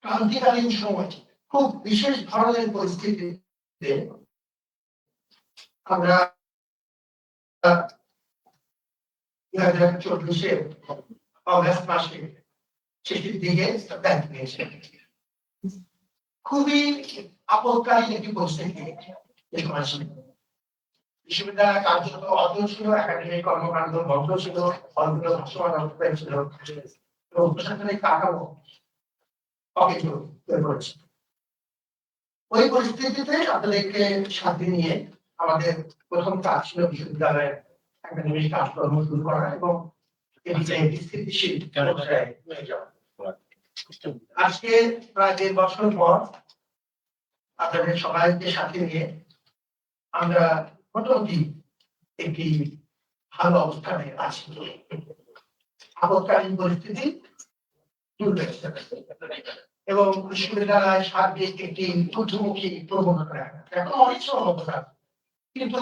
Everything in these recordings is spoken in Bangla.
ক্রান্তিকালীন সময় খুব বিশেষ ধরনের পরিস্থিতিতে আমরা 2024 অগাস্ট মাসে শেষের দিকে দায়িত্ব নিয়েছে। খুবই আপদকালীন একটি পরিস্থিতি বিশ্ববিদ্যালয় কার্যত অর্ধ ছিল, একাডেমিক কর্মকাণ্ড বন্ধ ছিল, অনেকগুলো ভাসমান অবস্থায় ছিল এবং প্রশাসনিক কাঠামো অকেজো হয়ে পড়েছে। ওই পরিস্থিতিতে আপনাদেরকে সাথে নিয়ে আমাদের প্রথম কাজ ছিল বিশ্ববিদ্যালয়ের একাডেমিক কাজকর্ম শুরু করা এবং স্থিতিশীল পর্যায়ে নিয়ে যাওয়া। আজকে প্রায় 1.5 বছর পর আপনাদের সবাইকে সাথে নিয়ে আমরা মোটামুটি একটি ভালো অবস্থানে আছি। আপদকালীন পরিস্থিতি দূর হয়েছে এবং বিশ্ববিদ্যালয় সার্বিক একটি ঊর্ধ্বমুখী প্রবণতা এখন অনেক সম্ভাবনা, কিন্তু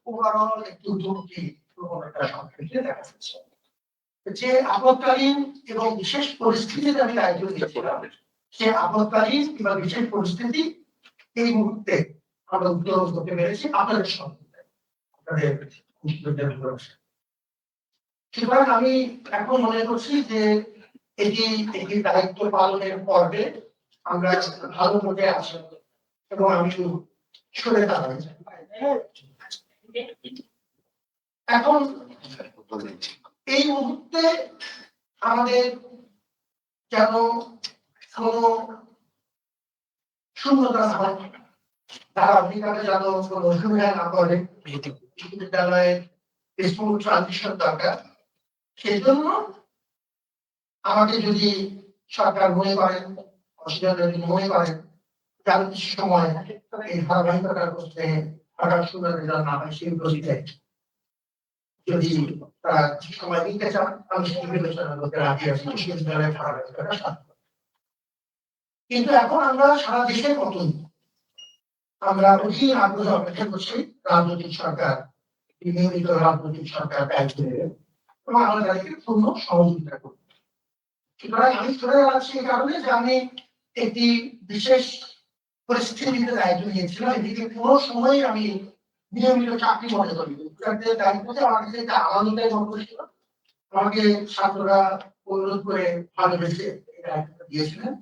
ওভারঅল একটি ঊর্ধ্বমুখী প্রবণতা সংক্ষেপে দেখা যাচ্ছে। যে আপদকালীন এবং বিশেষ পরিস্থিতিতে আমি দায়িত্ব দিয়েছিলাম, সে আপদকালীন কিংবা বিশেষ পরিস্থিতি এই মুহূর্তে আমরা উত্তরণ করতে পেরেছি আপনাদের সঙ্গে। সুতরাং আমি এখন মনে করছি যে এটি একটি দায়িত্ব পালনের পর্বে আমরা ভালো মধ্যে আছি এবং আমি সরে দাঁড়াই। এখন এই মুহূর্তে আমাদের যেন কোনো শূন্যতা না হয়, ধারাবাহিকভাবে যেন কোনো অসুবিধা না করে, বিশ্ববিদ্যালয়ের স্মুথ ট্রানজিশন দরকার। সেই জন্য আমাকে যদি সরকার মনে করেন, অসুবিধা যদি মনে করেন তার কিছু সময় এই ধারাবাহিকতার মধ্যে হঠাৎ সুন্দর রেজাল্ট না হয় সেই গতিতে যদি তারা কিছু সময় দিতে চান, আমি সেই বিবেচনা করতে রাজি আছি বিশ্ববিদ্যালয়ের ধারাবাহিকতা সাথে। কিন্তু এখন আমরা সারা দেশের মতন আমরা অধীর আগ্রহ অপেক্ষা করছি রাজনৈতিক সরকার, নিয়মিত রাজনৈতিক সরকার দায়িত্ব নেবে এবং আমরা তাদেরকে পূর্ণ সহযোগিতা করব। সুতরাং আমি সরে যাচ্ছি এই কারণে যে আমি একটি বিশেষ পরিস্থিতিতে দায়িত্ব নিয়েছিলাম। এদিকে পুরো সময় আমি নিয়মিত চাকরি মনে করি, দায়িত্বতে আমার কাছে একটা আনন্দের মতো ছিল। আমাকে ছাত্ররা অনুরোধ করে ভালোবেসে এই দায়িত্বটা দিয়েছিলেন।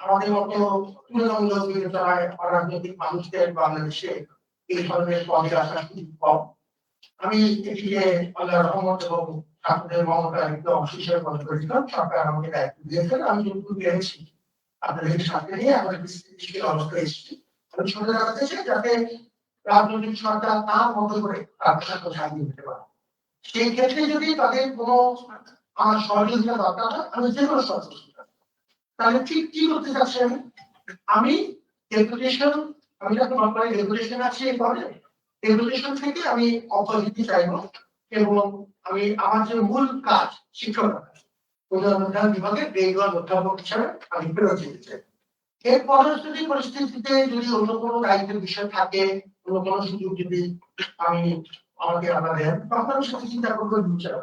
আমাদের মতো তুলনামূলক বিবেচনায় অরাজনৈতিক মানুষদের বাংলাদেশে এই ধরনের পদে আসা খুব কম। আমি এটিকে আল্লাহর রহমত এবং ছাত্রদের মমতার একটু অংশ হিসেবে মনে করেছিলাম। সরকার আমাকে দায়িত্ব দিয়েছেন, আমি যতটুকু পেরেছি আপনাদের সাথে নিয়ে আমরা স্থিতিশীল অবস্থায় এসেছি। আমি শুনে রাখতে চাই যাতে রাজনৈতিক সরকার তার মতো করে তাদের সাহায্য দিতে পারে। সেই ক্ষেত্রে যদি তাদের কোনো আমার সহযোগিতা দরকার হয়, আমি যে কোনো সহযোগিতা। তাহলে ঠিক কি করতে চাচ্ছি আমি রেগুলেশন, আমি যখন অনলাইন রেগুলেশন আছে রেগুলেশন থেকে আমি অব্যাহতি চাইবো এবং আমি আমার যে মূল কাজ শিক্ষকতা প্রধান বিভাগের গ্রেড 1 অধ্যাপক হিসাবে আমি ফেরত যেতে চাই। এরপরে যদি পরিস্থিতিতে যদি অন্য কোনো দায়িত্বের বিষয় থাকে, অন্য কোনো সুযোগ যদি আমি আমাকে আবার দেন, তখন আমি সাথে চিন্তা করবো বিচার।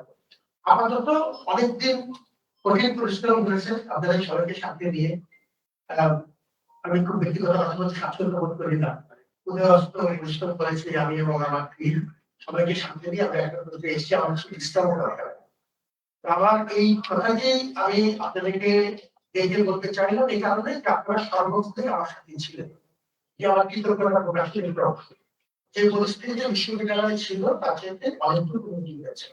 আপাতত অনেকদিন কঠিন পরিশ্রম হয়েছে আপনাদের সবাইকে সাথে নিয়ে। আমি খুব ব্যক্তিগত স্বাচ্ছন্দ্য বোধ করি না, উদয়স্ত পরিশ্রম করেছি আমি এবং আমার টিম সবাইকে সাথে নিয়ে আমরা একটা করতে এসেছি। আমার বিশ্রাম দরকার। আমার এই কথাকেই আমি আপনাদেরকে দেখে বলতে চাইলাম এই কারণে যে আপনারা সর্বক্ষণে আমার সাথে ছিলেন, যে আমার কৃতজ্ঞতা প্রকাশ করি। যে পরিস্থিতি যে বিশ্ববিদ্যালয় ছিল তার সাথে অনেকটুকু উন্নতি হয়েছে।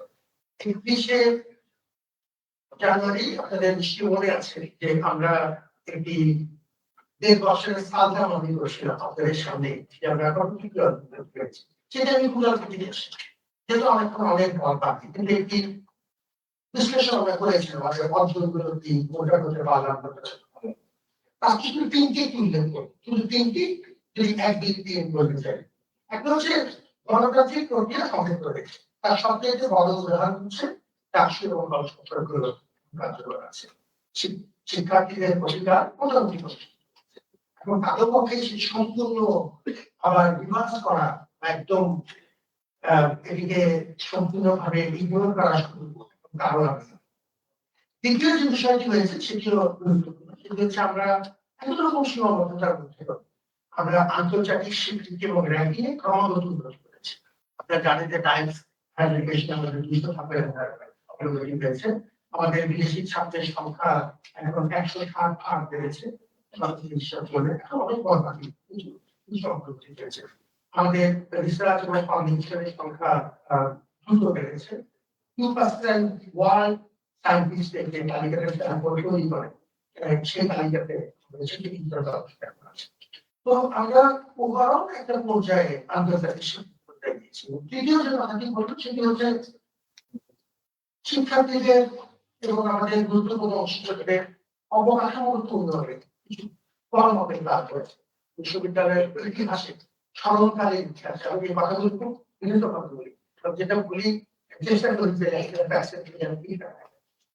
31শে জানুয়ারি আপনাদের নিশ্চয়ই মনে আছে যে আমরা একটি 1.5 বছরের সালটা মনে করেছিলাম আপনাদের সামনে যে আমরা এখন কি করেছি সেটা আমি পুরো থেকে এসেছি। যেহেতু অনেকক্ষণ অনেক বাকি, কিন্তু একটি বিশ্লেষণ আমরা করেছিলাম আমাদের অঞ্চলগুলো কি মোটা করতে পারলাম তার কিন্তু 3টি উল্লেখ করি, কিন্তু 3টি যদি 1-2-3 বলতে চাই। একটা হচ্ছে গণতান্ত্রিক প্রক্রিয়া সংক্ষেপ করেছে, তার সবচেয়ে বড় উদাহরণ হচ্ছে ডাকসু এবং গণতন্ত্রগুলো কার্যকর আছে। শিক্ষার্থীদের অধিকার মোটামুটি এবং তাদের পক্ষে সম্পূর্ণ আবার রিভার্স করা একদম এটিকে সম্পূর্ণভাবে ইগনোর করা কারণ আছে। দ্বিতীয় যে বিষয়টি হয়েছে সেটিও গুরুত্বপূর্ণ, সেটি হচ্ছে আমরা এতরকম সীমাবদ্ধতার মধ্যে আমরা আন্তর্জাতিক স্বীকৃতি এবং র্যাঙ্কিং এ ক্রমাগত উন্নতি করেছি। আপনারা জানেন যে টাইমস হাইয়ার আমাদের 200 ধাপের অগ্রগতি হয়েছে। আমাদের বিদেশি ছাত্রের সংখ্যা এখন 160 ভাগ বেড়েছে। অনেক বড় বাকি অগ্রগতি হয়েছে। আমাদের রিসার্চ এবং ফাউন্ডেশনের সংখ্যা দ্রুত বেড়েছে। 2% ওয়ার্ল্ড সায়েন্টিস্ট যে তালিকাটা তৈরি করে সেই তালিকাতে তো আমরা ওভারঅল একটা পর্যায়ে আন্তর্জাতিক শিক্ষা দিয়েছি। তৃতীয় যে কথাটি বলবো সেটি হচ্ছে শিক্ষার্থীদের এবং আমাদের গুরুত্বপূর্ণ অংশীদারদের অবকাঠামোগত উন্নয়নে কিছু কর্মকে লাভ করেছে। বিশ্ববিদ্যালয়ের ইতিহাসে স্মরণকালীন ইতিহাসে আমি এই কথাগুলো খুব বিভিন্ন কথা বলি, যেটা বলি চেষ্টা করি যে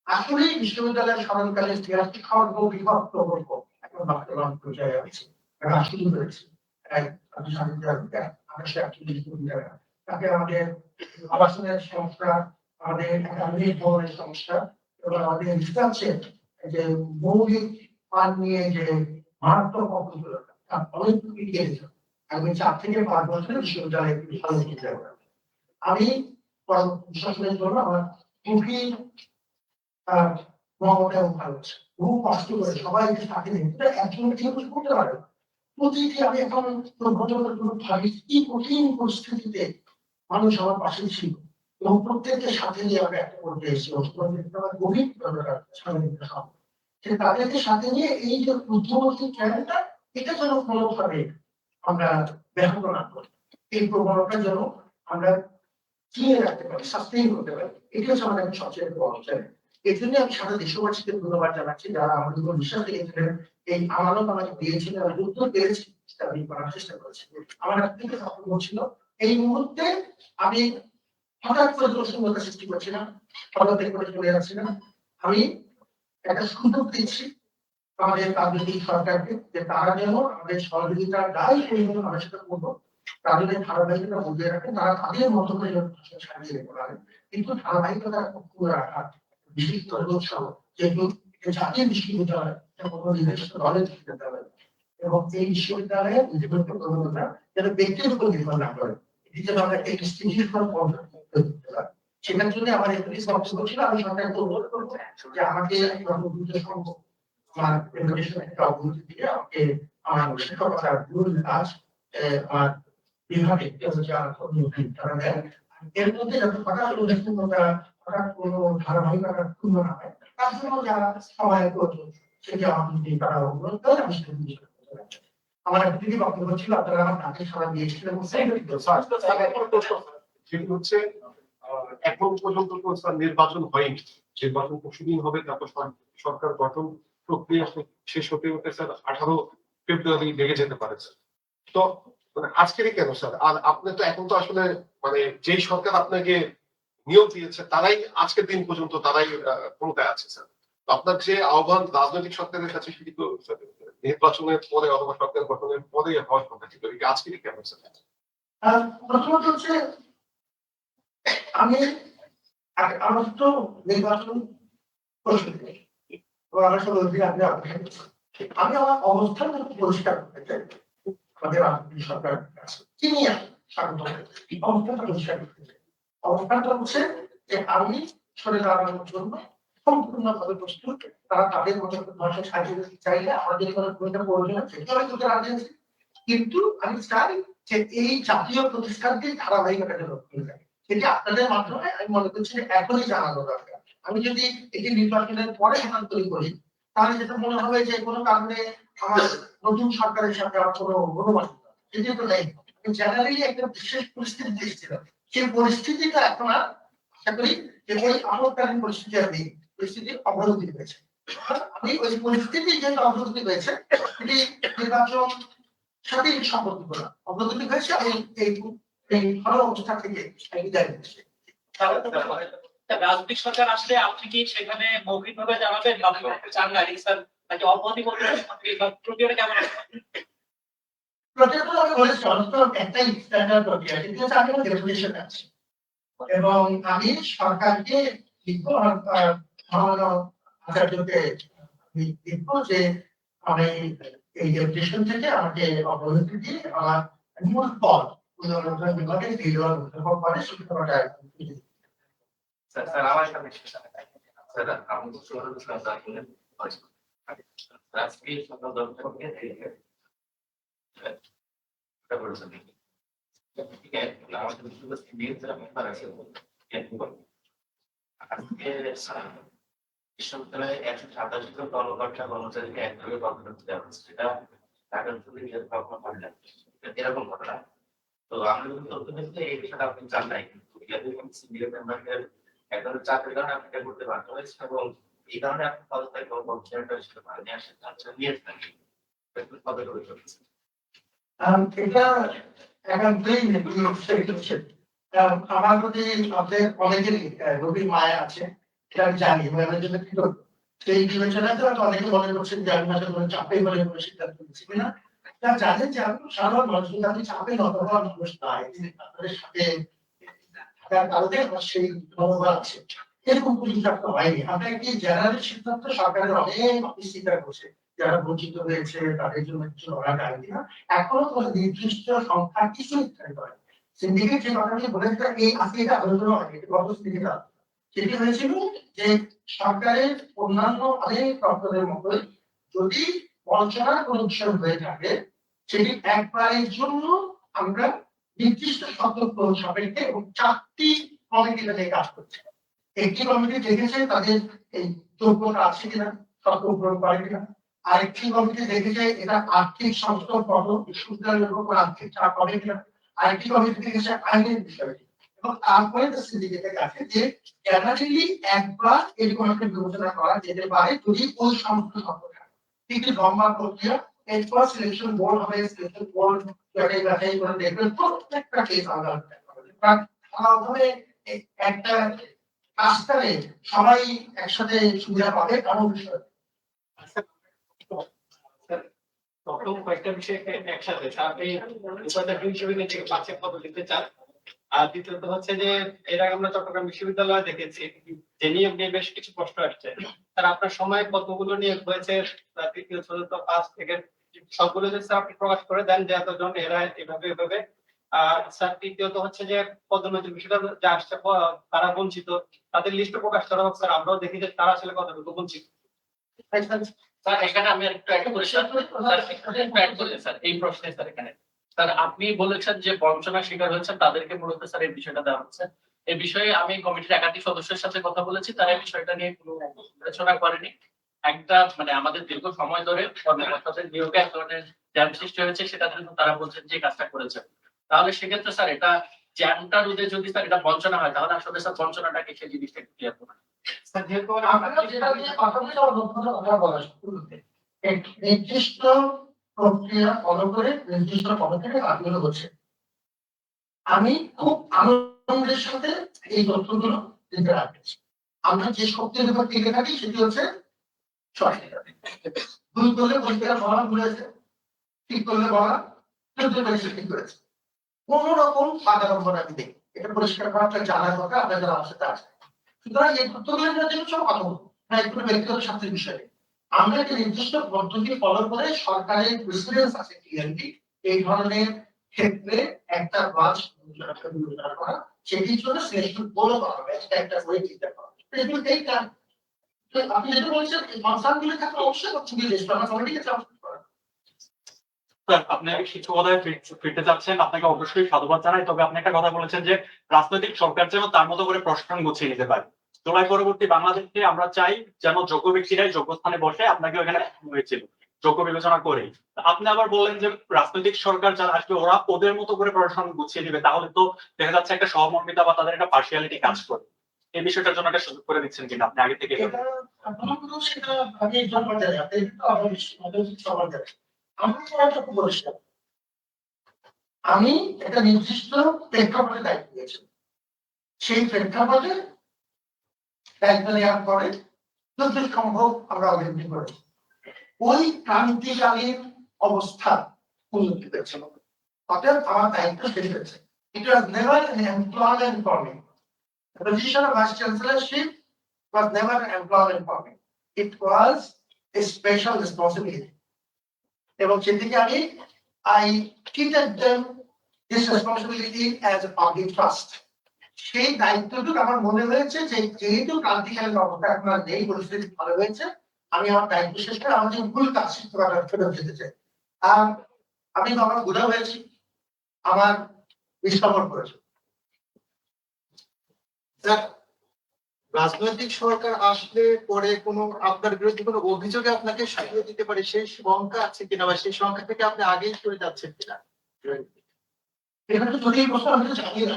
আসলে বিশ্ববিদ্যালয়ের স্মরণকালীন ইতিহাসটি সর্ববিভক্ত গল্প এখন বর্তমান পর্যায়ে আছে। শুরু করেছি তাকে আমাদের আবাসনের সমস্যা, আমাদের একাডেমিক ভবনের সমস্যা এবং আমাদের রিসার্চের যে মৌলিক মান নিয়ে যে মারাত্মক অগ্রগতি অনেক এগিয়ে গেছে। আমি 4 থেকে 5 বছরের বিশ্ববিদ্যালয়ে ভালো চিন্তা করি। আমি প্রশাসনের জন্য আমার খুবই মমতা এবং ভালোবাসা বহু কষ্ট করে সবাই সাথে একজন করতে পারে। প্রতিটি আমি এখন ভাবি কি কঠিন পরিস্থিতিতে মানুষ আমার পাশে ছিল এবং প্রত্যেকের সাথে নিয়ে আমরা একটা করতে এসেছি। আমার গভীর তাদেরকে সাথে নিয়ে এই যে বুদ্ধিমতী চ্যানেলটা এটা যেন কোনোভাবে আমরা ব্যাহত না করি, এই প্রবণতা যেন আমরা চিনে রাখতে পারি, সাস্টেইন করতে পারি। এটি হচ্ছে আমাদের সবচেয়ে বড় চ্যালেঞ্জ। এই জন্য আমি সারা দেশবাসীকে ধন্যবাদ জানাচ্ছি যারা আমাদের উপর বিশ্বাস রেখেছিলেন, এই আমানত আমাকে দিয়েছিলেন, আমি উত্তর পেয়েছি আমি করার চেষ্টা করেছি। আমার একদিকে বক্তব্য ছিল এই মুহূর্তে আমি হঠাৎ করে প্রশ্নতা সৃষ্টি করছি না, পদত্যাগ করে চলে যাচ্ছি না। আমি একটা সুযোগ দিচ্ছি আমাদের রাজনৈতিক সরকারকে যে তারা যেন আমাদের সহযোগিতার দায় পরিমাণ আমরা সেটা করবো, তাদের ধারাবাহিকতা বজায় রাখে, তারা তাদের মতো করে সাজিয়ে করেন, কিন্তু ধারাবাহিকতা পুরো রাখা বিশিষ্ট উৎসাহ যেহেতু জাতীয় বিশ্ববিদ্যালয় কোনো নির্দিষ্ট দলের যেতে হবে এবং এই বিশ্ববিদ্যালয়ে যেন ব্যক্তির উপর নির্ভর না করে, এটি যেন আমরা একটি স্থিতিশীল সেটার জন্য আমার একটি বক্তব্য ছিল। আমি সরকারকে অনুরোধ করবো যে আমাকে সম্ভব আমার একটা অগ্রগতি দিয়ে আমাকে আমার শিক্ষকতার মূল কাজ আমার বিভাগে এর মধ্যে যত হঠাৎ উল্লেখযোগ্যতা হঠাৎ কোনো ধারাবাহিকতা ক্ষুণ্ণ না হয় তার জন্য যারা সহায়ক করবে সেটি আমার যদি তারা অনুরোধ করে আমি সেটা আমার একটি বক্তব্য ছিল, আপনারা আমার কাছে সারা দিয়েছিলেন। সেটি হচ্ছে এখন পর্যন্ত তো নির্বাচন হয়নি, নির্বাচন পরশুদিন হবে, তারপর সরকার গঠন প্রক্রিয়া শেষ হতে হতে স্যার 18 ফেব্রুয়ারি লেগে যেতে পারে স্যার। তো আজকেরই কেন স্যার? আর আপনি তো এখন তো আসলে যেই সরকার আপনাকে নিয়োগ দিয়েছে তারাই আজকের দিন পর্যন্ত তারাই ক্ষমতায় আছে স্যার। আপনার যে আহ্বান রাজনৈতিক সরকারের কাছে সেটি তো নির্বাচনের পরে অথবা সরকার গঠনের পরে হওয়ার কথা ছিল, এটা আজকেরই কেন স্যার? প্রথমত হচ্ছে আমি আমার তো নির্বাচন আমি আমার অবস্থান পরিষ্কার করতে চাই আমাদের সরকার কি নিয়ে অবস্থানটা পরিষ্কার করতে চাই। অবস্থানটা হচ্ছে যে আমি সরে দাঁড়ানোর জন্য সম্পূর্ণভাবে প্রস্তুত। তারা তাদের মতো ভাষায় সাজিয়ে চাইলে আমাদের কোনো ভূমিকা প্রয়োজন আছে রাজনীতি, কিন্তু আমি চাই যে এই জাতীয় প্রতিষ্ঠানকে ধারাবাহিকতা সেটি আপনাদের মাধ্যমে আমি মনে করছি এখনই জানানো দরকার। আমি যদি এটি নির্বাচনের পরে হস্তান্তরিত করি তাহলে যেটা মনে হবে যে কোনো কারণে আমার নতুন সরকারের সাথে আমার কোনো অনুমান এটি তো নেই। জেনারেলি একটা বিশেষ পরিস্থিতি এসেছিল, সেই পরিস্থিতিটা এখন আশা করি যে ওই আপদকালীন পরিস্থিতি আর নেই, পরিস্থিতি অগ্রগতি হয়েছে। আমি ওই পরিস্থিতি যেহেতু অগ্রগতি হয়েছে এটি নির্বাচন সাথে সম্পর্কিত না, অগ্রগতি হয়েছে আমি এই ভালো অবস্থা থেকে বিদায় নিচ্ছি। রাজনৈতিক সরকার আসলে আপনি কি সেখানে মৌখিকভাবে জানাবেন চান না স্যার নাকি অব্যাহতি বলতে প্রক্রিয়াটা কেমন? প্রক্রিয়াটা আমি বলেছি একটাই স্ট্যান্ডার্ড প্রক্রিয়া, কিন্তু আমি রেগুলেশন আছে এবং আমি সরকারকে লিখবো আচার্যকে লিখবো যে আমি এই ডেপুটেশন থেকে আমাকে অবগতি দিয়ে আমার মূল পদ উন্নয়ন বিভাগে দিয়ে দেওয়ার উদ্যোগ করে সেটা স্যার আমার সামনে স্যার আমি তো শুরু আজকে সকাল 10টা থেকে ঠিক আছে আমাদের বিশ্ববিদ্যালয় দিয়ে আমি পারাছি আজকে বিশ্ববিদ্যালয়ে 127 জন কর্মকর্তা কর্মচারীকে একভাবে কর্মরত দেওয়া হচ্ছে সেটা ঢাকা বিশ্ববিদ্যালয়ের কখনো হয় না এরকম ঘটনা তো আমরা যদি তথ্য পেতে এই বিষয়টা আপনি জান নাই কিন্তু সিনিয়র মেম্বারদের একদম চাকরির কারণে আপনাকে করতে বাধ্য হয়েছে এবং এই কারণে আপনি পদত্যাগ কর্মচারীটা হিসেবে নিয়ে আসেন আচ্ছা নিয়ে থাকেন পদত্যাগ করেছেন এটা একান্তই আমার প্রতি আপনাদের অনেকেরই গভীর মায়া আছে এটা আমি জানি আমি জন্য কি করবো সেই বিবেচনাতে হয়তো অনেকে মনে করছেন যে আমি হয়তো কোনো চাপে বলে কোনো সিদ্ধান্ত নিচ্ছি কিনা তা জানেন যে আমি সাধারণ মানুষ কিন্তু আমি চাপে নত হওয়ার মানুষ নয় আপনাদের সাথে থাকার কারণে আমার সেই মনোভাব আছে এরকম পরিচালিত হয়নি আমরা একটি জেনারেল সিদ্ধান্ত সরকারের অনেক অফিস স্বীকার করছে যারা বঞ্চিত হয়েছে তাদের জন্য কিছু করা যায় কিনা এখনো কোনো নির্দিষ্ট সংখ্যা কিছু নির্ধারিত হয় সিন্ডিকেট যে কথাটি বলেছে এই আজকে এটা আলোচনা হয় গত সিন্ডিকেট সেটি হয়েছিল যে সরকারের অন্যান্য অনেক দপ্তরের মতোই যদি বঞ্চনার কোনো বিষয় হয়ে থাকে সেটি একবারের জন্য আমরা নির্দিষ্ট সতর্ক সাপেক্ষে এবং 4টি কমিটিতে নিয়ে কাজ করছে একটি কমিটি দেখেছে তাদের এই যোগ্যতা আছে কিনা সতর্ক করে কিনা আরেকটি কমিটি দেখেছে এটা আর্থিক সংস্কার কত বিশ্ববিদ্যালয়ের উপর আর্থিক চাপ হবে কিনা আরেকটি কমিটি দেখেছে আইনের বিষয়টি এবং তারপরে সিন্ডিকেটের কাছে যে জেনারেলি একবার এরকম একটা বিবেচনা করা যেতে পারে যদি ওই সমস্ত সংখ্যা থাকে একটি লম্বা প্রক্রিয়া এরপর সিলেকশন বোর্ড হবে সিলেকশন বোর্ড যাচাই করে দেখবেন প্রত্যেকটা কেস আলাদা একটা কাজটারে সবাই একসাথে সুবিধা পাবে এমন বিষয় তখন কয়েকটা বিষয় একসাথে আপনি বিশ্ববিদ্যালয় থেকে পাঁচের পদ দিতে চান আর দ্বিতীয়ত হচ্ছে যে এর আগে আমরা চট্টগ্রাম বিশ্ববিদ্যালয়ে দেখেছি যে নিয়োগ নিয়ে বেশ কিছু প্রশ্ন আসছে তার আপনার সময় কতগুলো নিয়োগ হয়েছে তৃতীয় চতুর্থ পাঁচ থেকে সবগুলো যদি আপনি প্রকাশ করে দেন যে এতজন এরা এভাবে এভাবে স্যার তৃতীয়ত হচ্ছে যে পদোন্নতির বিষয়টা যা আসছে তারা বঞ্চিত তাদের লিস্ট প্রকাশ করা হোক স্যার আমরাও দেখি যে তারা আসলে কতটুকু বঞ্চিত স্যার এখানে আমি একটু অ্যাড করি স্যার এই প্রশ্নে স্যার এখানে স্যার আপনি বলেছেন যে বঞ্চনার শিকার হয়েছেন তাদেরকে মূলত স্যার এই বিষয়টা দেওয়া হচ্ছে এই বিষয়ে আমি কমিটির একাধিক সদস্যের সাথে কথা বলেছি তারা এই বিষয়টা নিয়ে কোনো বিবেচনা করেনি একটা মানে আমাদের দীর্ঘ সময় ধরে কর্মকর্তাদের নিয়োগে এক ধরনের জ্যাম সৃষ্টি হয়েছে সেটা জন্য তারা বলছেন যে কাজটা করেছে তাহলে সেক্ষেত্রে স্যার এটা জ্যামটা রোধে যদি স্যার এটা বঞ্চনা হয় তাহলে আসলে স্যার বঞ্চনাটাকে সেই জিনিসটা একটু ক্লিয়ার করুন স্যার যেহেতু আমরা যেটা নিয়ে কথা বলা নির্দিষ্ট প্রক্রিয়া ফলো করে নির্দিষ্ট পদক্ষেপে কাজগুলো হচ্ছে আমি খুব আনন্দের সাথে এই তথ্যগুলো দিতে রাখছি আমরা যে শক্তির উপর টিকে থাকি সেটি হচ্ছে সঠিকতা ভুল করলে পরিষ্কার বলা ভুলেছে ঠিক করলে বলা ঠিক করেছে কোন রকম বাধা লম্বন আমি দেখি এটা পরিষ্কার করা আপনার জানার কথা আপনার যারা আমার সাথে আছে সুতরাং এই তথ্যগুলোর জন্য সব কথা বলবো না একটু ব্যক্তিগত স্বার্থের বিষয়ে আমরা একটা নির্দিষ্ট পদ্ধতি ফলো করে সরকারের প্রেসিডেন্স আছে ক্লিয়ারলি এই ধরনের ক্ষেত্রে একটা বাস বিবেচনা করা সেটির জন্য সিলেকশন বলে করা হবে একটা ওয়ে চিন্তা করা এইটা আপনি যেটা বলছেন কনসার্ন গুলো থাকলে অবশ্যই হচ্ছে আমরা সবাই ঠিক আছে আপনি কিছু কথায় ফিরতে চাচ্ছেন আপনাকে অবশ্যই সাধুবাদ জানাই তবে আপনি একটা কথা বলেছেন যে রাজনৈতিক সরকার যেন তার মতো করে প্রশ্ন গুছিয়ে নিতে পারে জুলাই পরবর্তী বাংলাদেশকে আমরা চাই যেন যোগ্য ব্যক্তিরাই যোগ্য স্থানে বসে আপনাকে ওখানে হয়েছিল যোগ্য বিবেচনা করে আপনি আবার বললেন যে রাজনৈতিক সরকার যারা আসবে ওরা ওদের মতো করে প্রশাসন গুছিয়ে দিবে তাহলে তো দেখা যাচ্ছে একটা সহমর্মিতা বা তাদের একটা পার্সিয়ালিটি কাজ করে এই বিষয়টার জন্য একটা সুযোগ করে দিচ্ছেন কিনা আপনি আগে থেকে আমি একটা নির্দিষ্ট প্রেক্ষাপটে দায়িত্ব দিয়েছি সেই প্রেক্ষাপটে দায়িত্ব নেওয়ার পরে যতদূর সম্ভব আমরা অগ্রগতি করেছি ওই ক্রান্তিকালীন অবস্থা উন্নতি পেয়েছিল অতএব আমার দায়িত্ব শেষ হয়েছে It was never an employment for me. The position of vice chancellorship was never an employment for me. It was a special responsibility. এবং সেদিকে আমি I treated them this responsibility as a public trust. সেই দায়িত্বটুকু আমার মনে হয়েছে যে যেহেতু ক্রান্তিকালীন অবস্থা আপনার নেই, পরিস্থিতি ভালো হয়েছে, আমি আমার দায়িত্ব শেষ করে আমাদের ভুল কাজ ফেরত যেতে চাই। আর আমি আমার বোঝা হয়েছি, আমার বিস্মরণ করেছে। রাজনৈতিক সরকার আসলে পরে কোনো আপনার বিরুদ্ধে কোনো অভিযোগে আপনাকে সরিয়ে দিতে পারে, সেই শঙ্কা আছে কিনা, বা সেই শঙ্কা থেকে আপনি আগেই সরে যাচ্ছেন কিনা? এখানে তো যদি এই প্রশ্ন আমি তো জানি না,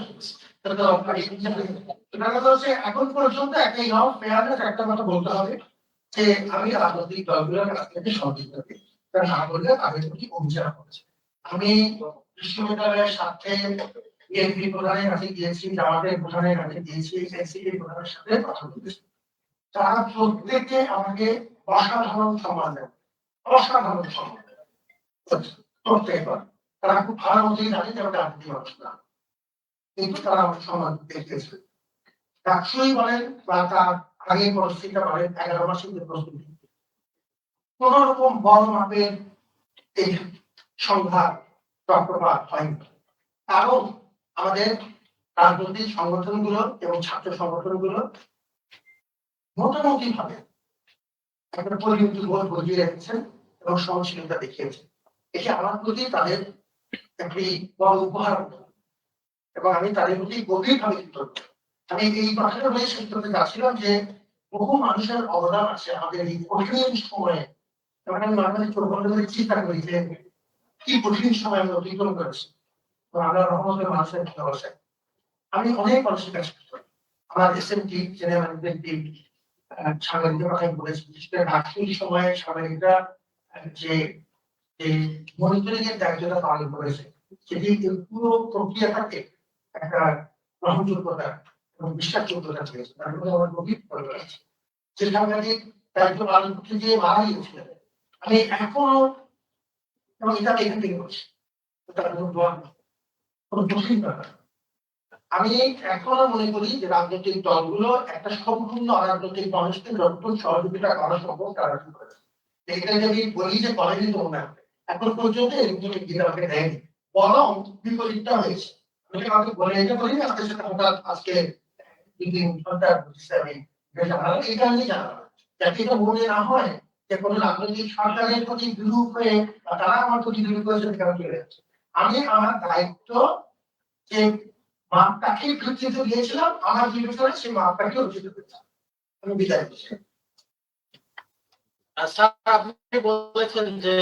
এখন পর্যন্ত একটা ইনাফ ফেয়ারনেস একটা কথা বলতে হবে যে আমি রাজনৈতিক দলগুলোর কাছ থেকে সহযোগিতা পেয়েছি, তারা না বললে তাদের প্রতি অভিযান করেছে। আমি বিশ্ববিদ্যালয়ের সাথে বিএনপি প্রধানের কাছে গিয়েছি, জামাতের প্রধানের কাছে গিয়েছি, এনসিপি প্রধানের সাথে কথা বলেছি। তারা প্রত্যেকে আমাকে অসাধারণ সম্মান দেন, অসাধারণ সম্মান দেন প্রত্যেকবার। তারা খুব ভালো মতোই জানে যে ওটা রাজনীতি মানুষ না, কিন্তু তারা আমার সম্মান দেখতেছে। ডাকসুই বলেন বা তার আগে পরিস্থিতিটা বলেন, 11 মাসের যে প্রস্তুতি, কোন রকম বড় মাপের এই সংঘাত চক্রপাত হয়নি। কারণ আমাদের রাজনৈতিক সংগঠনগুলো এবং ছাত্র সংগঠনগুলো মোটামুটি ভাবে একটা পরিণতি বোধ বজিয়ে রেখেছেন এবং সহনশীলতা দেখিয়েছেন। এটি আমার প্রতি তাদের একটি বড় উপহার, এবং আমি তাদের প্রতি গভীরভাবে কৃতজ্ঞ। আমি এই কথাটা বলে শেষ করতে চাচ্ছিলাম যে বহু মানুষের অবদান আছে আমাদের এই কঠিন সময়ে। তখন আমি মাঝে মাঝে ছোট করে চিন্তা করি যে কি কঠিন সময় আমরা অতিক্রম করেছি, আমরা রহমতের মানুষের ভালোবাসায়। আমি অনেক মানুষের কাছে আমার এসএমটি সাংবাদিকের কথাই বলেছি, বিশেষ করে ডাক্তারি সময়ে সাংবাদিকরা যে মনিটরিং এর দায়িত্বটা পালন করেছে, সেটি পুরো প্রক্রিয়াটাকে একটা গ্রহণযোগ্যতা এবং বিশ্বাসযোগ্যতা দিয়েছে। তার মধ্যে আমার গভীর পরিবার আছে। যে সাংবাদিক দায়িত্ব পালন করতে গিয়ে মারা গিয়েছিলেন, আমি এখনো, এবং এটা আমি এখান থেকে বলছি, তার কোনো দোয়া নেই, কোনো কঠিন ব্যাপার। আমি এখনো মনে করি যে রাজনৈতিক দলগুলো একটা সম্পূর্ণ অরাজনৈতিক মানুষকে যতটুকু সহযোগিতা করা সম্ভব তারা করেছে। এটা যদি বলি যে কলেজে তো মনে হবে, এখন পর্যন্ত এরকম আমাকে দেয়নি, বরং বিপরীতটা হয়েছে। আমি আমাকে বলে এটা বলি না, আজকে সেটা হঠাৎ আজকে 2-3 ঘন্টা বুঝতে আমি এটা আমি জানাবো, যাতে এটা মনে না হয় যে কোনো রাজনৈতিক সরকারের প্রতি বিরূপ হয়ে তারা আমার প্রতি বিরূপ হয়েছে চলে যাচ্ছে। আমি আমার দায়িত্ব যে মাপটাকে বিকৃত দিয়েছিলাম, আমার বিবেচনা সেই মাপটাকে অর্জিত করেছিলাম। আমি বিদায় করছি। স্যার, আপনি বলেছেন যে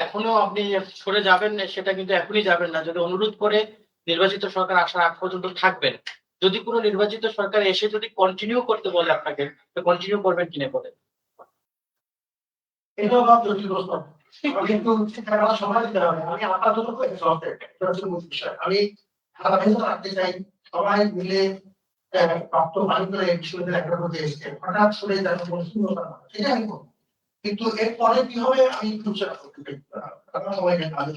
এখনো আপনি সরে যাবেন না, সেটা কিন্তু এখনই যাবেন না, যদি অনুরোধ করে নির্বাচিত সরকার আসার আগ পর্যন্ত থাকবেন। যদি কোনো নির্বাচিত সরকার এসে যদি কন্টিনিউ করতে বলে আপনাকে, তো কন্টিনিউ করবেন কিনা বলেন? এটাও ভাব জটিল প্রশ্ন, কিন্তু সেটা সময় দিতে হবে। আমি আপাতত আমি ধারাবাহিকতা রাখতে চাই। সবাই মিলে রক্ত পানি করে বিশ্ববিদ্যালয় একটা করতে এসেছে, হঠাৎ সরে যাবে সেটা আমি করবো, কিন্তু এরপরে কি হবে আমি খুব সেটা করতে চাই। সবাই কাজে